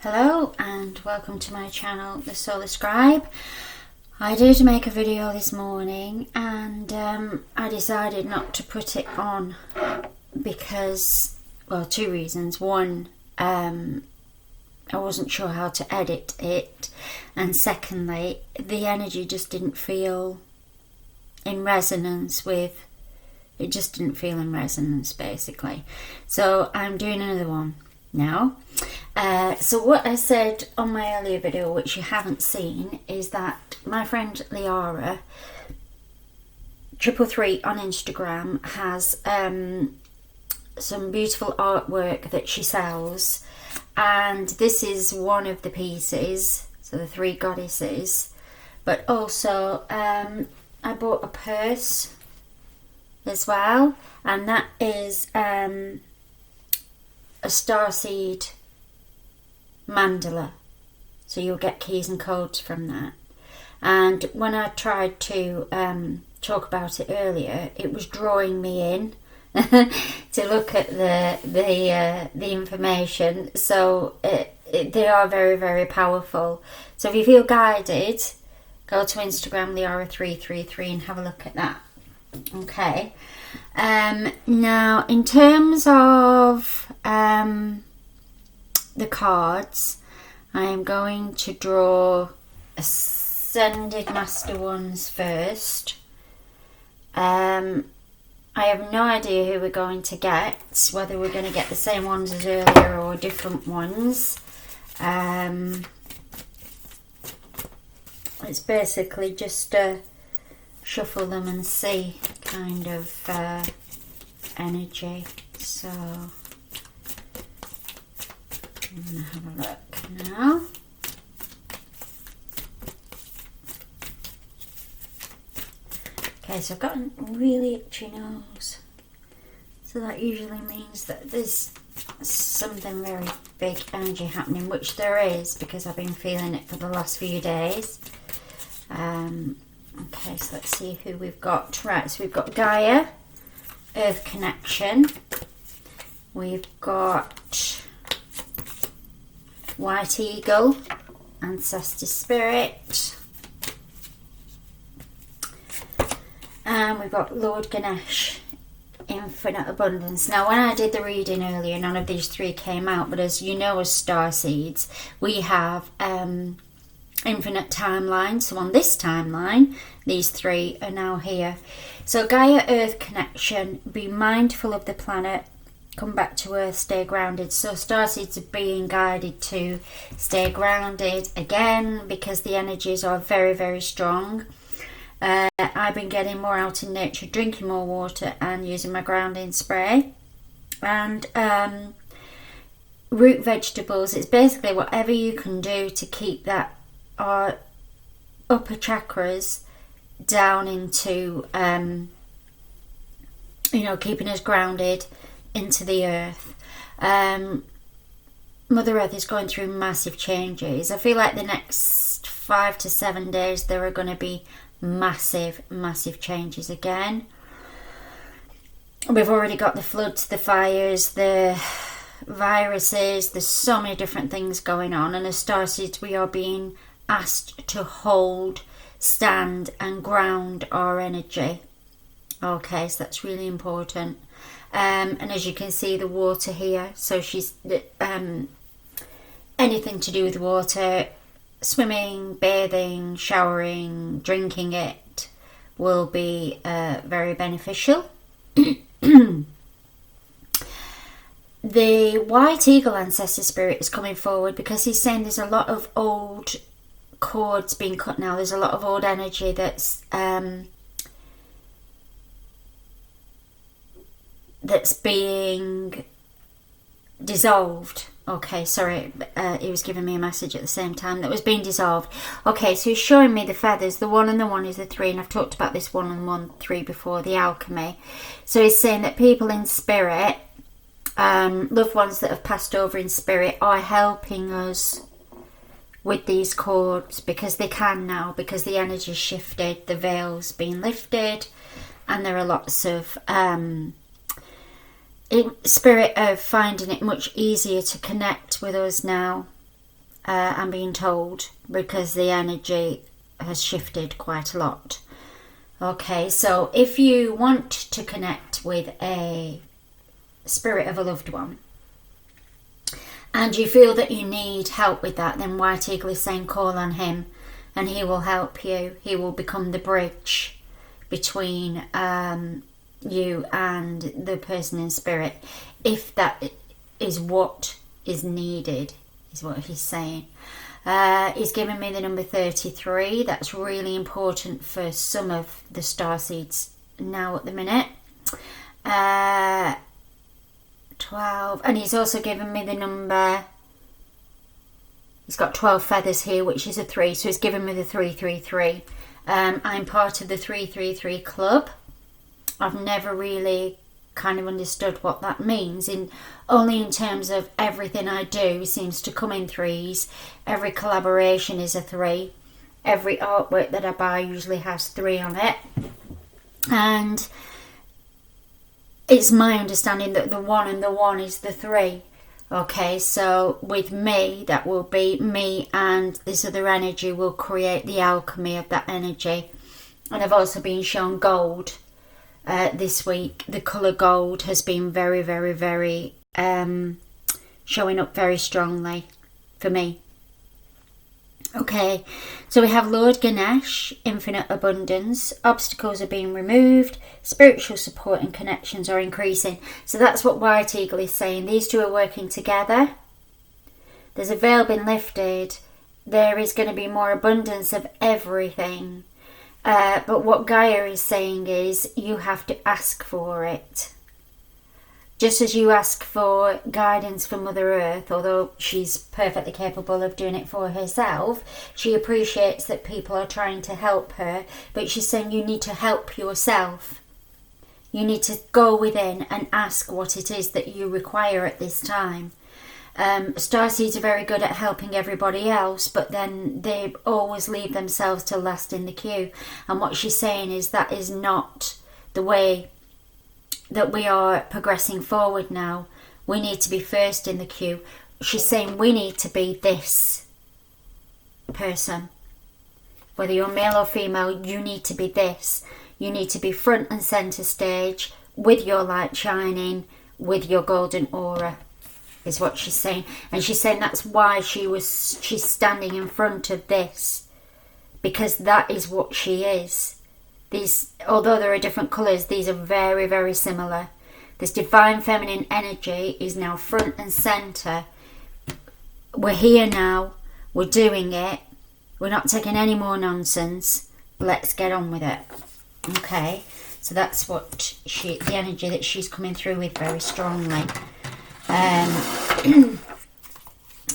Hello and welcome to my channel, the Solar Scribe. I did make a video this morning and I decided not to put it on because, well, two reasons. One, I wasn't sure how to edit it, and secondly, the energy just didn't feel in resonance with, it just didn't feel in resonance basically. So I'm doing another one now. So what I said on my earlier video, which you haven't seen, is that my friend Liara 333 on Instagram has some beautiful artwork that she sells, and this is one of the pieces, so the three goddesses. But also I bought a purse as well, and that is a starseed mandala, so you'll get keys and codes from that. And when I tried to talk about it earlier, it was drawing me in to look at the information. So they are very, very powerful. So if you feel guided, go to Instagram Liara333 and have a look at that. Okay. Now in terms of the cards, I am going to draw Ascended Master ones first. I have no idea who we're going to get, whether we're going to get the same ones as earlier or different ones. It's basically just shuffle them and see kind of energy. So I'm going to have a look now. Okay, so I've got a really itchy nose. So that usually means that there's something very big energy happening, which there is because I've been feeling it for the last few days. Okay, so let's see who we've got. Right, so we've got Gaia, Earth Connection. We've got White Eagle, Ancestor Spirit. And we've got Lord Ganesh, Infinite Abundance. Now, when I did the reading earlier, none of these three came out, but as you know, as starseeds, we have infinite timelines. So on this timeline, these three are now here. So Gaia, Earth Connection, be mindful of the planet, come back to Earth, stay grounded. So starseeds are being guided to stay grounded again because the energies are very, very strong. I've been getting more out in nature, drinking more water and using my grounding spray. And root vegetables, it's basically whatever you can do to keep that our upper chakras down into, keeping us grounded into the earth. Mother Earth is going through massive changes. I feel like the next 5 to 7 days there are going to be massive changes again. We've already got the floods, the fires, the viruses. There's so many different things going on, and as starseeds we are being asked to hold, stand and ground our energy. Okay, so that's really important. And as you can see, the water here, so she's anything to do with water, swimming, bathing, showering, drinking it will be very beneficial. The White Eagle Ancestor Spirit is coming forward because he's saying there's a lot of old cords being cut now. There's a lot of old energy that's being dissolved. Okay, sorry, he was giving me a message at the same time that was being dissolved. Okay, so he's showing me the feathers. The 1 and the 1 is the 3, and I've talked about this 1 and 1, 3 before, the alchemy. So he's saying that people in spirit, loved ones that have passed over in spirit, are helping us with these cords because they can now, because the energy's shifted, the veil's been lifted, and there are lots of in spirit are finding it much easier to connect with us now I'm being told, because the energy has shifted quite a lot. Okay, so if you want to connect with a spirit of a loved one and you feel that you need help with that, then White Eagle is saying call on him and he will help you. He will become the bridge between you and the person in spirit, if that is what is needed, is what he's saying. He's given me the number 33. That's really important for some of the starseeds now at the minute. 12. And he's also given me the number... He's got 12 feathers here, which is a 3. So he's given me the 333. I'm part of the 333 club. I've never really kind of understood what that means, only in terms of everything I do seems to come in 3s. Every collaboration is a 3. Every artwork that I buy usually has 3 on it, and it's my understanding that the 1 and the 1 is the 3. Okay, so with me, that will be me and this other energy will create the alchemy of that energy. And I've also been shown gold this week. The colour gold has been very, very, very showing up very strongly for me. Okay, so we have Lord Ganesh, infinite abundance. Obstacles are being removed. Spiritual support and connections are increasing. So that's what White Eagle is saying. These two are working together. There's a veil been lifted. There is going to be more abundance of everything. But what Gaia is saying is you have to ask for it. Just as you ask for guidance from Mother Earth, although she's perfectly capable of doing it for herself, she appreciates that people are trying to help her, but she's saying you need to help yourself. You need to go within and ask what it is that you require at this time. Starseeds are very good at helping everybody else, but then they always leave themselves to last in the queue. And what she's saying is that is not the way that we are progressing forward now. We need to be first in the queue. She's saying we need to be this person. Whether you're male or female, you need to be this. You need to be front and centre stage with your light shining, with your golden aura, is what she's saying. And she's saying that's why she's standing in front of this, because that is what she is. These, although there are different colours, these are very, very similar. This divine feminine energy is now front and centre. We're here now. We're doing it. We're not taking any more nonsense. Let's get on with it. Okay, so that's what the energy that she's coming through with very strongly.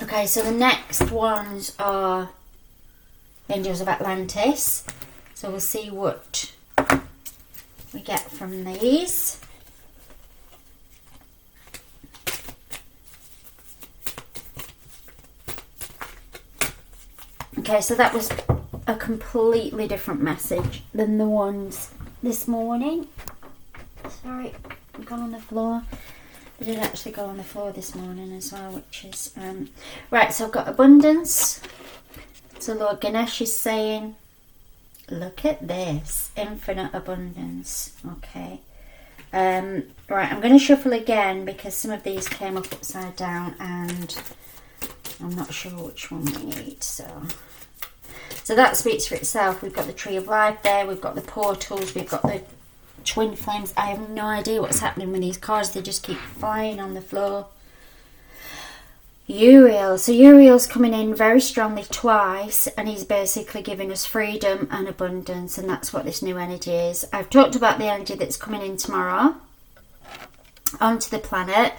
Okay, so the next ones are Angels of Atlantis. So we'll see what we get from these. Okay, so that was a completely different message than the ones this morning. Sorry, I've gone on the floor. I did actually go on the floor this morning as well, which is... Right, so I've got abundance. So Lord Ganesh is saying... Look at this, infinite abundance. Okay. Right, I'm going to shuffle again because some of these came up upside down and I'm not sure which one we need. So that speaks for itself. We've got the Tree of Life there. We've got the portals. We've got the twin flames. I have no idea what's happening with these cards. They just keep flying on the floor. Uriel. So Uriel's coming in very strongly twice, and he's basically giving us freedom and abundance, and that's what this new energy is. I've talked about the energy that's coming in tomorrow onto the planet.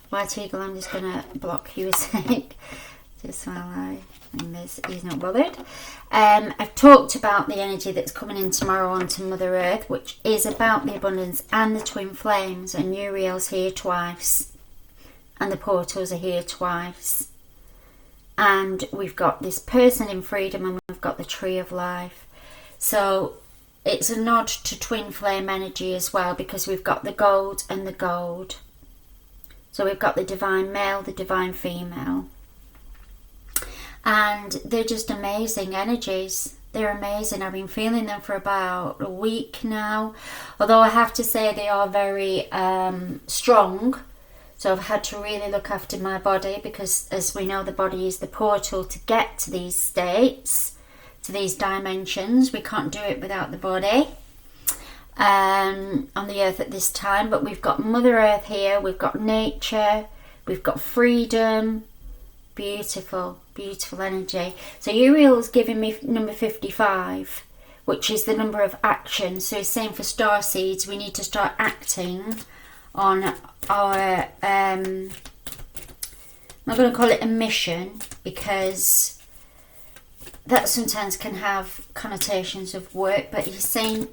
White Eagle, I'm just going to block you a sec, just while I... he's not bothered. I've talked about the energy that's coming in tomorrow onto Mother Earth, which is about the abundance and the twin flames, and Uriel's here twice. And the portals are here twice. And we've got this person in freedom, and we've got the Tree of Life. So it's a nod to twin flame energy as well, because we've got the gold and the gold. So we've got the divine male, the divine female. and they're just amazing energies. They're amazing. I've been feeling them for about a week now, although I have to say they are very strong. So I've had to really look after my body, because as we know, the body is the portal to get to these states, to these dimensions. We can't do it without the body on the earth at this time. But we've got Mother Earth here, we've got nature, we've got freedom. Beautiful, beautiful energy. So Uriel's giving me number 55, which is the number of action. So he's saying for starseeds, we need to start acting on our I'm not going to call it a mission, because that sometimes can have connotations of work, but he's saying,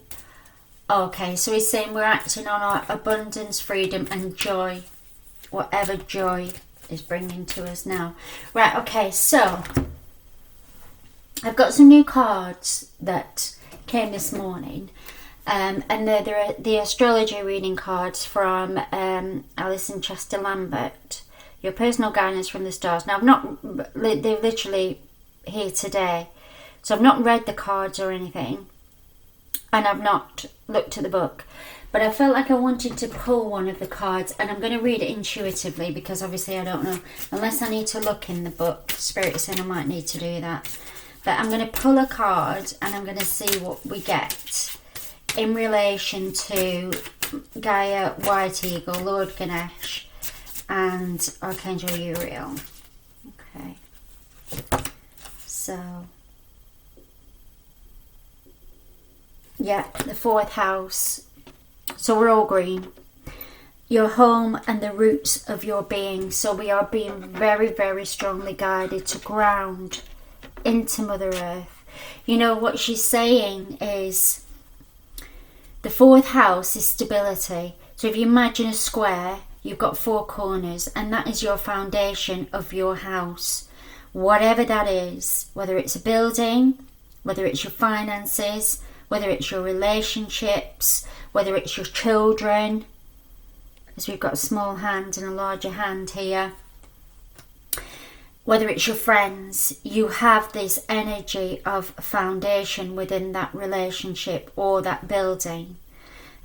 okay, so he's saying we're acting on our abundance, freedom and joy, whatever joy is bringing to us now. Right, okay, so I've got some new cards that came this morning, and they're the astrology reading cards from Alison Chester Lambert, your personal guidance from the stars. Now, they're literally here today, so I've not read the cards or anything, and I've not looked at the book, but I felt like I wanted to pull one of the cards, and I'm going to read it intuitively, because obviously I don't know, unless I need to look in the book. Spirit is saying I might need to do that, but I'm going to pull a card and I'm going to see what we get in relation to Gaia, White Eagle, Lord Ganesh and Archangel Uriel. Okay, so yeah, the 4th house. So we're all green. Your home and the roots of your being. So we are being very, very strongly guided to ground into Mother Earth. You know, what she's saying is the 4th house is stability. So if you imagine a square, you've got 4 corners, and that is your foundation of your house. Whatever that is, whether it's a building, whether it's your finances, whether it's your relationships, whether it's your children, because we've got a small hand and a larger hand here, whether it's your friends, you have this energy of foundation within that relationship or that building.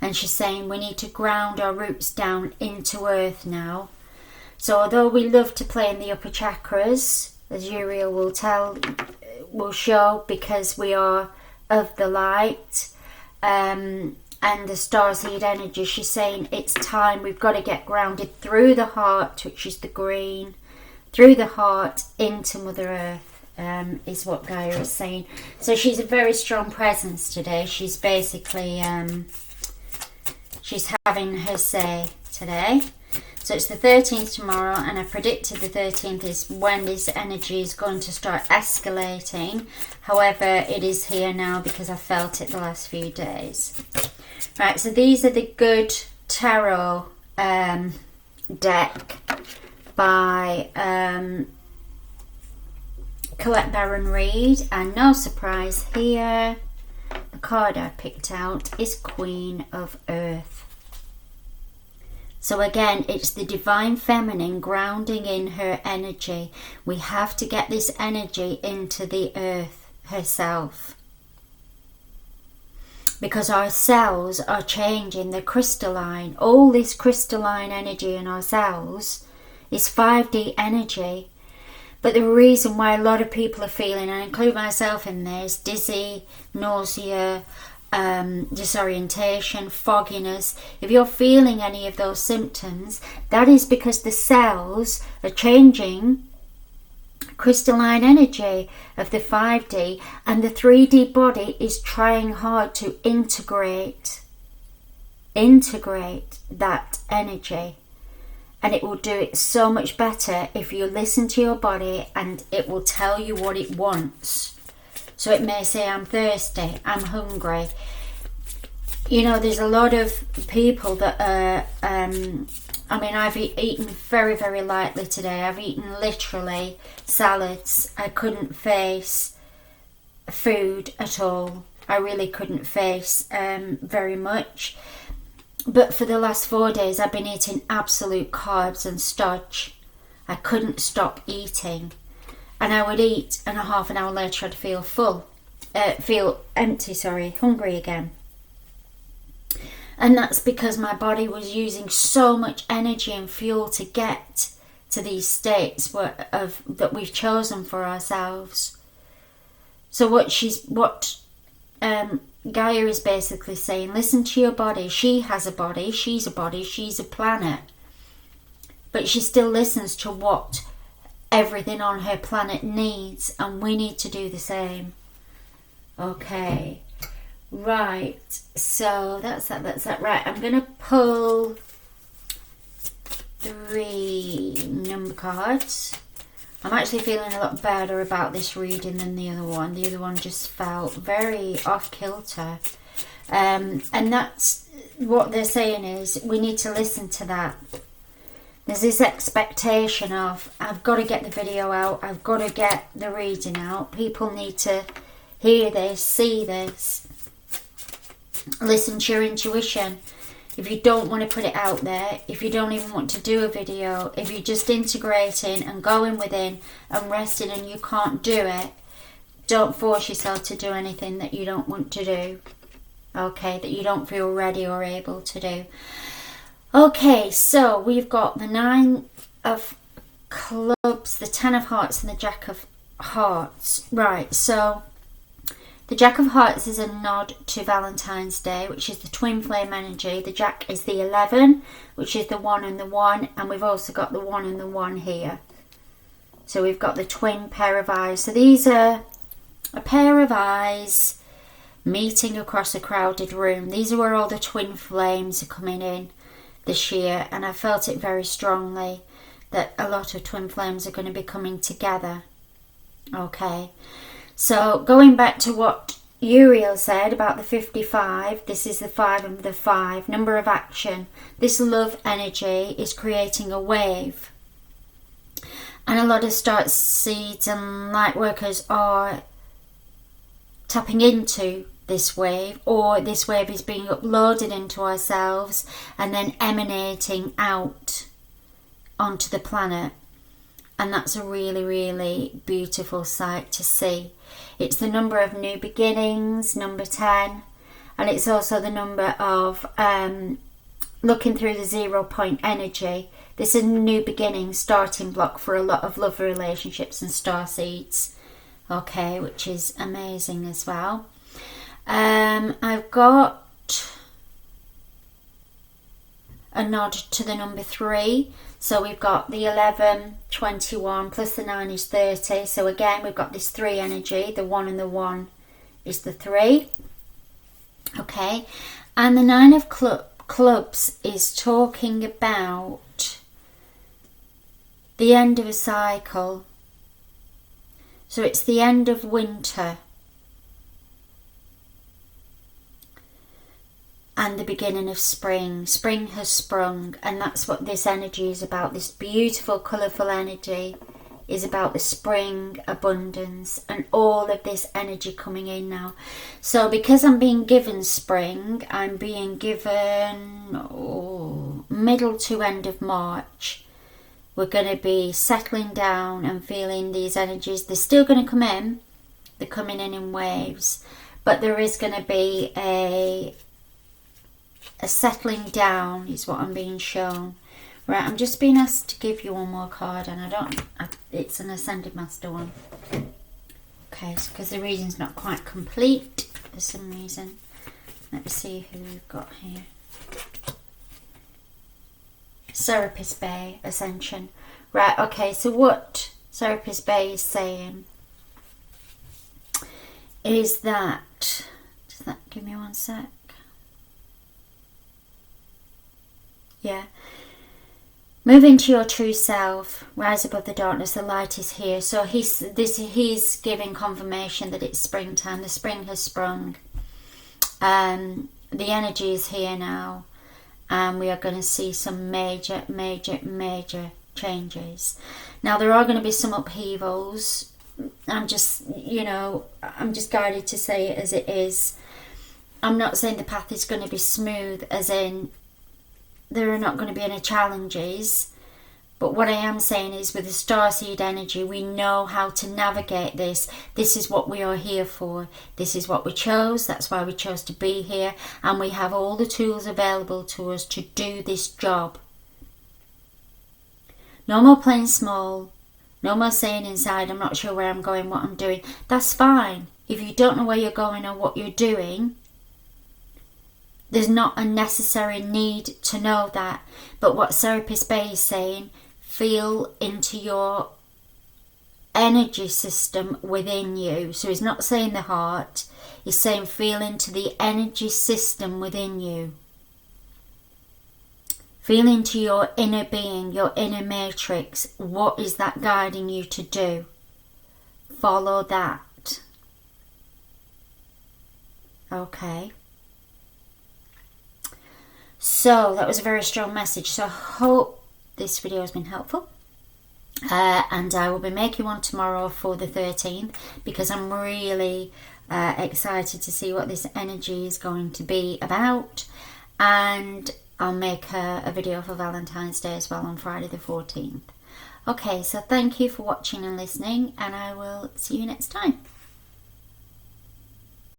And she's saying we need to ground our roots down into earth now. So although we love to play in the upper chakras, as Uriel will show, because we are of the light and the starseed energy, she's saying it's time, we've got to get grounded through the heart, which is the green, through the heart into Mother Earth, is what Gaia is saying. So she's a very strong presence today. She's basically she's having her say today. So it's the 13th tomorrow, and I predicted the 13th is when this energy is going to start escalating. However, it is here now because I felt it the last few days. Right, so these are the Good Tarot deck by Colette Baron Reid, and no surprise here, the card I picked out is Queen of Earth. So again, it's the divine feminine grounding in her energy. We have to get this energy into the earth herself, because our cells are changing, they're crystalline. All this crystalline energy in our cells is 5D energy. But the reason why a lot of people are feeling, and I include myself in this, dizzy, nausea, disorientation, fogginess, if you're feeling any of those symptoms, that is because the cells are changing crystalline energy of the 5D, and the 3D body is trying hard to integrate that energy. And it will do it so much better if you listen to your body, and it will tell you what it wants. So it may say, I'm thirsty, I'm hungry. You know, there's a lot of people that are, I've eaten very, very lightly today. I've eaten literally salads. I couldn't face food at all. I really couldn't face very much. But for the last 4 days, I've been eating absolute carbs and starch. I couldn't stop eating. and I would eat, and a half an hour later I'd feel hungry again. And that's because my body was using so much energy and fuel to get to these states that we've chosen for ourselves. So what Gaia is basically saying, listen to your body. She has a body, she's a planet. But she still listens to what everything on her planet needs, and we need to do the same. Okay. Right, so that's that. Right, I'm going to pull 3 number cards. I'm actually feeling a lot better about this reading than the other one. The other one just felt very off kilter. And that's what they're saying, is we need to listen to that. There's this expectation of, I've got to get the video out, I've got to get the reading out. People need to hear this, see this. Listen to your intuition. If you don't want to put it out there, if you don't even want to do a video, if you're just integrating and going within and resting and you can't do it, don't force yourself to do anything that you don't want to do. Okay, that you don't feel ready or able to do. Okay, so we've got the 9 of clubs, the 10 of hearts and the Jack of hearts. Right, so the Jack of Hearts is a nod to Valentine's Day, which is the twin flame energy. The Jack is the 11, which is the 1 and the 1. And we've also got the 1 and the 1 here. So we've got the twin pair of eyes. So these are a pair of eyes meeting across a crowded room. These are where all the twin flames are coming in this year. And I felt it very strongly that a lot of twin flames are going to be coming together. Okay. So going back to what Uriel said about the 55, this is the 5 and the 5, number of action. This love energy is creating a wave. And a lot of star seeds and light workers are tapping into this wave, or this wave is being uploaded into ourselves and then emanating out onto the planet. And that's a really, really beautiful sight to see. It's the number of new beginnings, number 10. And it's also the number of looking through the 0 point energy. This is a new beginning, starting block for a lot of love relationships and star seeds. Okay, which is amazing as well. I've got a nod to the number 3. So we've got the 11, 21, plus the 9 is 30. So again, we've got this 3 energy. The 1 and the 1 is the 3. Okay. And the 9 of clubs is talking about the end of a cycle. So it's the end of winter and the beginning of spring. Spring has sprung, and that's what this energy is about. This beautiful, colourful energy is about the spring abundance and all of this energy coming in now. So because I'm being given spring, I'm being given middle to end of March. We're going to be settling down and feeling these energies. They're still going to come in. They're coming in waves. But there is going to be a settling down is what I'm being shown. Right, I'm just being asked to give you one more card, and it's an Ascended Master one. Okay, because the reading's not quite complete for some reason. Let me see who we've got here. Serapis Bey, Ascension. Right, okay, so what Serapis Bey is saying is that, does that give me one sec? Yeah. Move into your true self. Rise above the darkness. The light is here. So he's giving confirmation that it's springtime. The spring has sprung. The energy is here now. And we are going to see some major changes. Now, there are going to be some upheavals. I'm just guided to say it as it is. I'm not saying the path is going to be smooth, as in there are not going to be any challenges, But what I am saying is, with the starseed energy, we know how to navigate this. This is what we are here for. This is what we chose. That's why we chose to be here. And we have all the tools available to us to do this job. No more playing small. No more saying inside, I'm not sure where I'm going, what I'm doing. That's fine. If you don't know where you're going or what you're doing, there's not a necessary need to know that. But what Serapis Bey is saying, feel into your energy system within you. So he's not saying the heart, he's saying feel into the energy system within you. Feel into your inner being, your inner matrix. What is that guiding you to do? Follow that. Okay. So that was a very strong message. So I hope this video has been helpful. And I will be making one tomorrow for the 13th because I'm really excited to see what this energy is going to be about. And I'll make a video for Valentine's Day as well on Friday the 14th. Okay, so thank you for watching and listening, and I will see you next time.